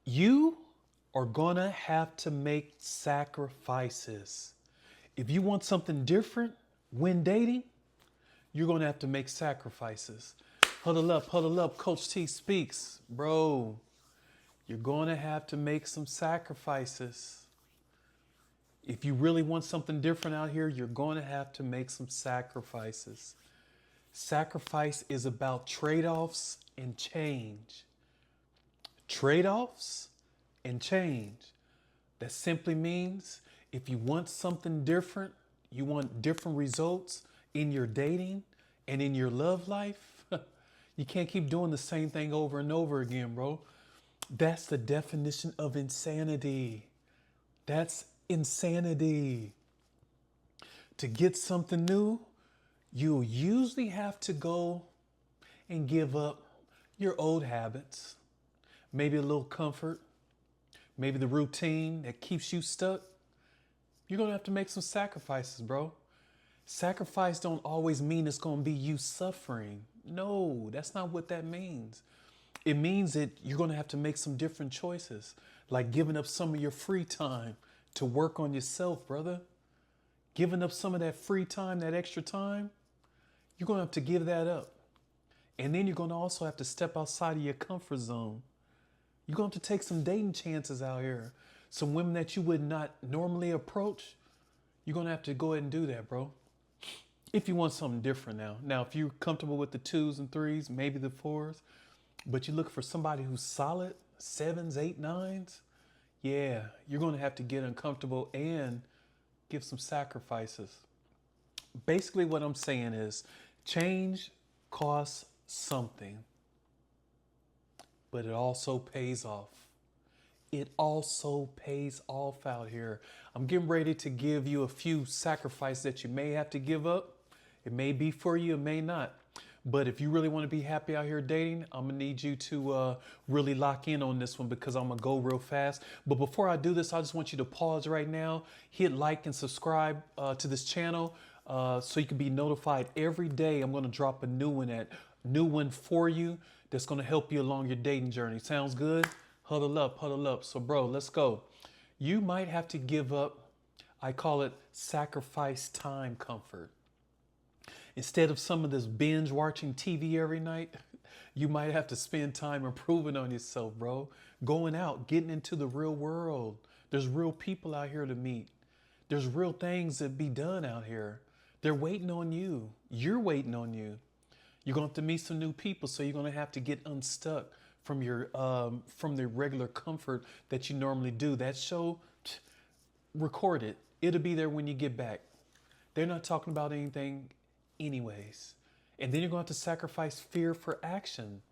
You are gonna have to make sacrifices. If you want something different when dating, you're gonna have to make sacrifices. Huddle up, Coach T speaks. Bro, you're gonna have to make some sacrifices. If you really want something different out here, you're going to have to make some sacrifices. Sacrifice is about trade offs and change. Trade offs and change. That simply means if you want something different, you want different results in your dating and in your love life, you can't keep doing the same thing over and over again, bro. That's the definition of insanity. That's insanity. To get something new, you'll usually have to go and give up your old habits, maybe a little comfort, maybe the routine that keeps you stuck. You're going to have to make some sacrifices, bro. Sacrifice don't always mean it's going to be you suffering. No, that's not what that means. It means that you're going to have to make some different choices, like giving up some of your free time to work on yourself, brother. Giving up some of that free time, that extra time, you're going to have to give that up. And then you're going to also have to step outside of your comfort zone. You're going to have to take some dating chances out here. Some women that you would not normally approach, you're going to have to go ahead and do that, bro. If you want something different now. Now, if you're comfortable with the 2s and 3s, maybe the 4s, but you look for somebody who's solid, 7s, 8, 9s, yeah, you're going to have to get uncomfortable and give some sacrifices. Basically, what I'm saying is change costs something, but it also pays off. It also pays off out here. I'm getting ready to give you a few sacrifices that you may have to give up. It may be for you, it may not. But if you really want to be happy out here dating, I'm going to need you to really lock in on this one because I'm going to go real fast. But before I do this, I just want you to pause right now, hit like and subscribe to this channel so you can be notified every day. I'm going to drop a new one for you that's going to help you along your dating journey. Sounds good? Huddle up, huddle up. So, bro, let's go. You might have to give up, I call it sacrifice time comfort. Instead of some of this binge watching TV every night, you might have to spend time improving on yourself, bro. Going out, getting into the real world. There's real people out here to meet. There's real things that be done out here. They're waiting on you. You're waiting on you. You're going to have to meet some new people, so you're going to have to get unstuck from the regular comfort that you normally do. That show, record it. It'll be there when you get back. They're not talking about anything anyways. And then you're going to have to sacrifice fear for action.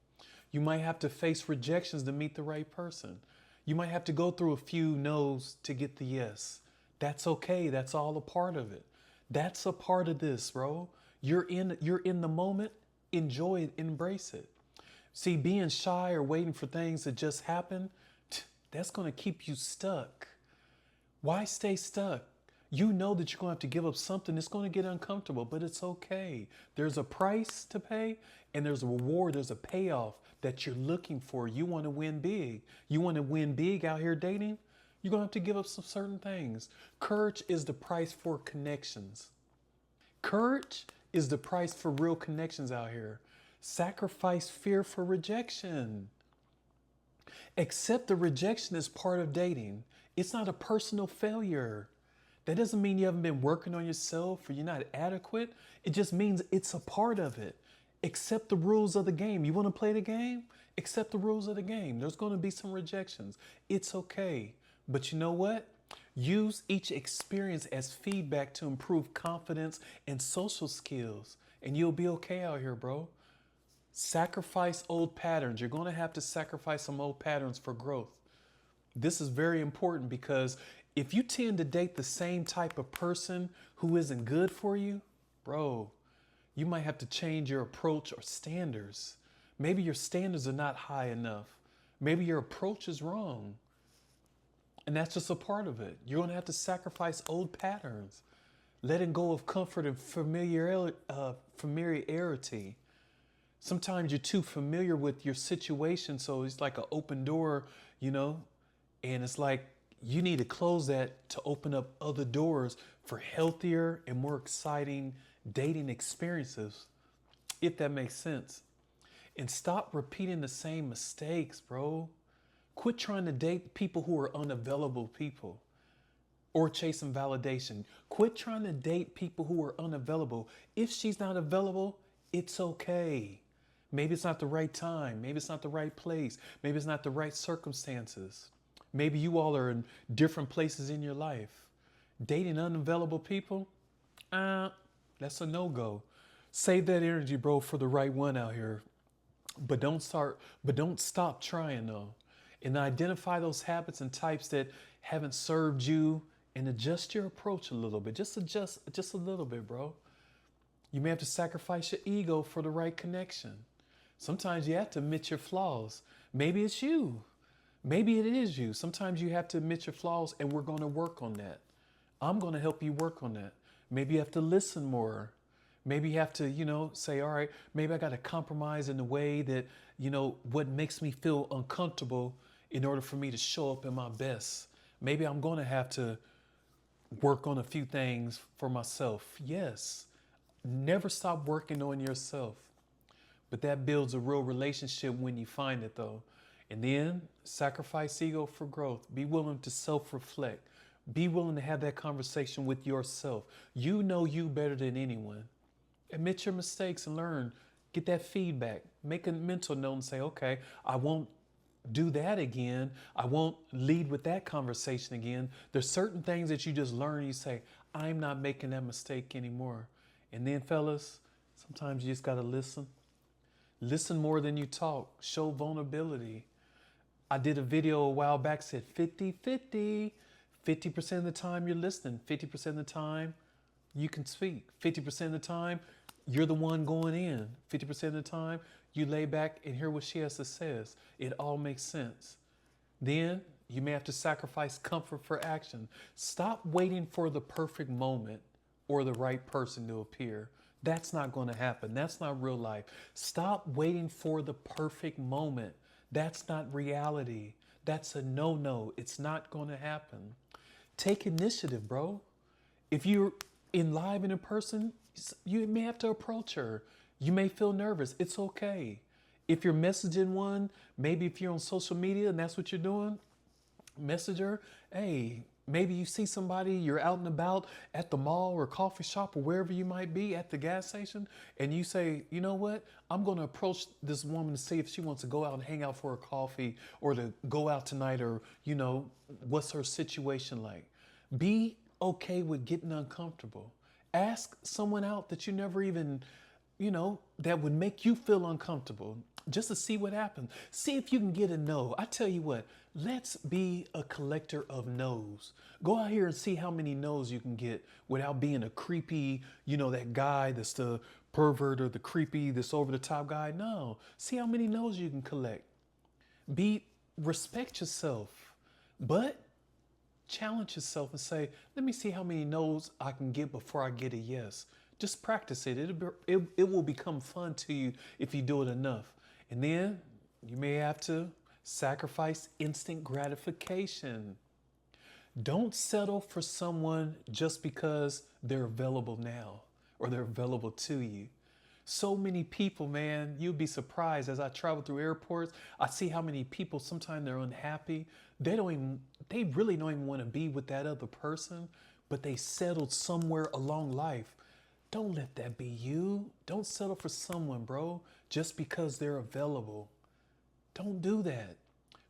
You might have to face rejections to meet the right person. You might have to go through a few no's to get the yes. That's okay. That's all a part of it. That's a part of this, bro. You're in the moment. Enjoy it. Embrace it. See, being shy or waiting for things to just happen, that's going to keep you stuck. Why stay stuck? You know that you're going to have to give up something. It's going to get uncomfortable, but it's okay. There's a price to pay and there's a reward. There's a payoff that you're looking for. You want to win big. You want to win big out here dating? You're going to have to give up some certain things. Courage is the price for connections. Courage is the price for real connections out here. Sacrifice fear for rejection. Accept the rejection as part of dating. It's not a personal failure. That doesn't mean you haven't been working on yourself or you're not adequate. It just means it's a part of it. Accept the rules of the game. You want to play the game? Accept the rules of the game. There's going to be some rejections. It's okay. But you know what? Use each experience as feedback to improve confidence and social skills. And you'll be okay out here, bro. Sacrifice old patterns. You're going to have to sacrifice some old patterns for growth. This is very important because if you tend to date the same type of person who isn't good for you, bro, you might have to change your approach or standards. Maybe your standards are not high enough. Maybe your approach is wrong. And that's just a part of it. You're going to have to sacrifice old patterns, letting go of comfort and familiarity. Sometimes you're too familiar with your situation, so it's like an open door, you know, and it's like you need to close that to open up other doors for healthier and more exciting dating experiences, if that makes sense. And stop repeating the same mistakes, bro. Quit trying to date people who are unavailable people or chasing validation. Quit trying to date people who are unavailable. If she's not available, it's okay. Maybe it's not the right time. Maybe it's not the right place. Maybe it's not the right circumstances. Maybe you all are in different places in your life. Dating unavailable people, that's a no-go. Save that energy, bro, for the right one out here. But don't stop trying though. And identify those habits and types that haven't served you and adjust your approach a little bit. Just adjust just a little bit, bro. You may have to sacrifice your ego for the right connection. Sometimes you have to admit your flaws. Maybe it's you. Maybe it is you. Sometimes you have to admit your flaws, and we're going to work on that. I'm going to help you work on that. Maybe you have to listen more. Maybe you have to, say, all right, maybe I got to compromise in the way that, what makes me feel uncomfortable in order for me to show up in my best. Maybe I'm going to have to work on a few things for myself. Yes. Never stop working on yourself. But that builds a real relationship when you find it, though. And then sacrifice ego for growth. Be willing to self-reflect. Be willing to have that conversation with yourself. You know you better than anyone. Admit your mistakes and learn. Get that feedback. Make a mental note and say, okay, I won't do that again. I won't lead with that conversation again. There's certain things that you just learn and you say, I'm not making that mistake anymore. And then, fellas, sometimes you just got to listen. Listen more than you talk. Show vulnerability. I did a video a while back, said 50-50. 50% of the time you're listening. 50% of the time you can speak. 50% of the time you're the one going in. 50% of the time you lay back and hear what she has to say. It all makes sense. Then you may have to sacrifice comfort for action. Stop waiting for the perfect moment or the right person to appear. That's not going to happen. That's not real life. Stop waiting for the perfect moment. That's not reality. That's a no-no. It's not going to happen. Take initiative, bro. If you're in live and in person, you may have to approach her. You may feel nervous. It's okay. If you're messaging one, maybe if you're on social media and that's what you're doing, message her. Hey, maybe you see somebody, you're out and about at the mall or coffee shop or wherever you might be, at the gas station, and you say, you know what? I'm going to approach this woman to see if she wants to go out and hang out for a coffee or to go out tonight, or, what's her situation like? Be okay with getting uncomfortable. Ask someone out that you never even, that would make you feel uncomfortable, just to see what happens. See if you can get a no. I tell you what, let's be a collector of no's. Go out here and see how many no's you can get without being a creepy, that guy that's the pervert or the creepy, this over the top guy. No, see how many no's you can collect. Respect yourself, but challenge yourself and say, let me see how many no's I can get before I get a yes. Just practice it. It will become fun to you if you do it enough. And then you may have to sacrifice instant gratification. Don't settle for someone just because they're available now or they're available to you. So many people, man, you'd be surprised as I travel through airports. I see how many people, sometimes they're unhappy. They really don't even want to be with that other person, but they settled somewhere along life. Don't let that be you. Don't settle for someone, bro, just because they're available. Don't do that.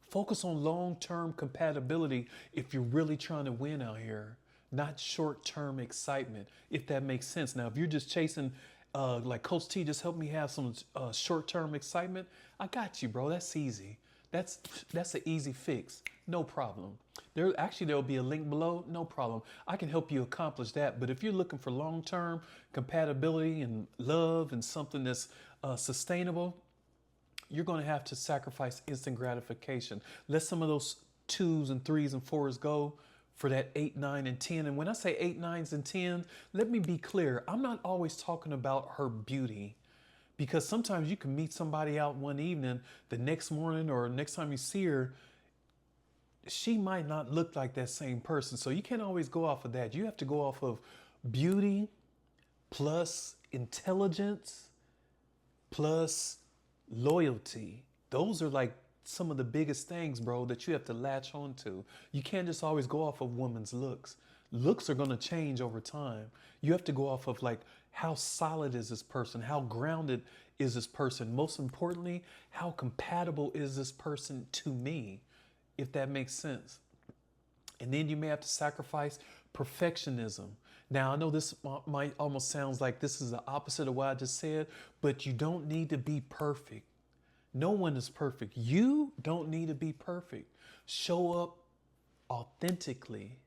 Focus on long-term compatibility if you're really trying to win out here, not short-term excitement, if that makes sense. Now, if you're just chasing, like Coach T, just help me have some short-term excitement, I got you, bro. That's easy. That's an easy fix. No problem. There'll be a link below. No problem. I can help you accomplish that. But if you're looking for long-term compatibility and love and something that's sustainable, you're going to have to sacrifice instant gratification. Let some of those 2s and 3s and 4s go for that 8, 9, and 10. And when I say 8, 9s, and 10, let me be clear. I'm not always talking about her beauty, Because sometimes you can meet somebody out one evening, the next morning or next time you see her, she might not look like that same person. So you can't always go off of that. You have to go off of beauty plus intelligence plus loyalty. Those are like some of the biggest things, bro, that you have to latch on to. You can't just always go off of women's looks. Looks are going to change over time. You have to go off of like, how solid is this person? How grounded is this person? Most importantly, how compatible is this person to me? If that makes sense. And then you may have to sacrifice perfectionism. Now, I know this might almost sounds like this is the opposite of what I just said, but you don't need to be perfect. No one is perfect. You don't need to be perfect. Show up authentically.